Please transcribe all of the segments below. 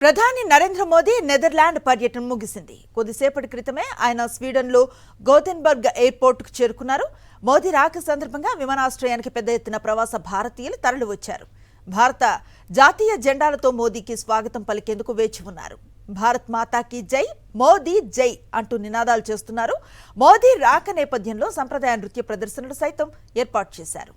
ప్రధాని నరేంద్ర మోదీ నెదర్లాండ్ పర్యటన ముగిసింది. కొద్దిసేపటి క్రితమే ఆయన స్వీడన్లో గోథెన్బర్గ్ ఎయిర్పోర్టుకు చేరుకున్నారు. మోదీ రాక సందర్భంగా విమానాశ్రయానికి పెద్ద ఎత్తున ప్రవాస భారతీయులు తరలివచ్చారు. భారత జాతీయ జెండాలతో మోదీకి స్వాగతం పలికేందుకు వేచి ఉన్నారు. భారత్ మాతాకి జై, మోదీ జై అంటూ నినాదాలు చేస్తున్నారు. మోదీ రాక నేపథ్యంలో సంప్రదాయ నృత్య ప్రదర్శనలు సైతం ఏర్పాటు చేశారు.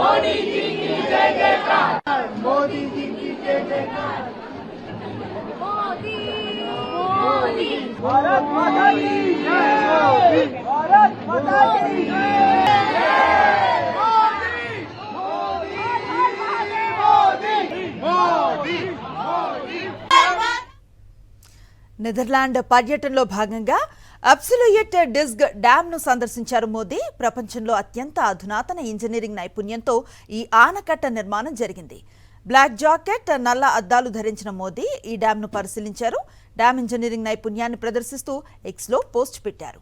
मोदी जी की जय जयकार, मोदी जी की जय जयकार, मोदी मोदी भारत माता की जय, भारत माता की जय, मोदी मोदी मोदी मोदी। నెదర్లాండ్ పర్యటనలో భాగంగా అబ్సల్యూట్ డిస్క్ డ్యామ్ ను సందర్శించారు మోదీ. ప్రపంచంలో అత్యంత అధునాతన ఇంజనీరింగ్ నైపుణ్యంతో ఈ ఆనకట్ట నిర్మాణం జరిగింది. బ్లాక్ జాకెట్, నల్ల అద్దాలు ధరించిన మోదీ ఈ డ్యామ్ ను పరిశీలించారు. డ్యామ్ ఇంజనీరింగ్ నైపుణ్యాన్ని ప్రదర్శిస్తూ ఎక్స్లో పోస్ట్ పెట్టారు.